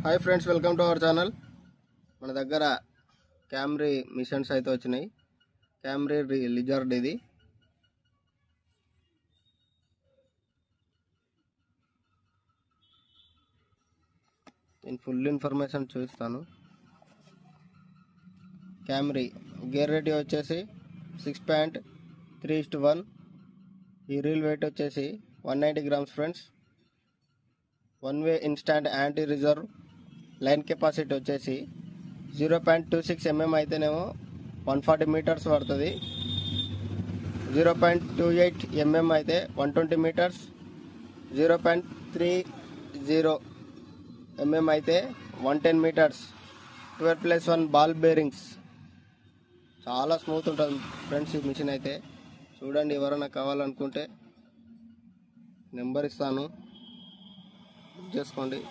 Hi friends, welcome to our channel. మన దగ్గర Camry machines అయితే వచ్చినాయి. క్యామ్రీ లిజర్డ్ ఇది. నేను ఫుల్ ఇన్ఫర్మేషన్ చూపిస్తాను. క్యామ్రీ గేర్ రేటింగ్ వచ్చేసి 6.3:1. ఈ రీల్ వెయిట్ వచ్చేసి 190 grams friends. One way instant anti reserve. Line capacity వచ్చేసి 0.26 mm అయితేనేమో 140 meters పడుతుంది. 0.28 mm అయితే 120 meters. 0.30 mm అయితే 110 meters. 12+1 ball bearings. చాలా స్మూత్ ఉంటుంది ఫ్రెండ్స్ ఈ మిషన్ అయితే. చూడండి, ఎవరైనా కావాలనుకుంటే నెంబర్ ఇస్తాను, బుక్ చేసుకోండి.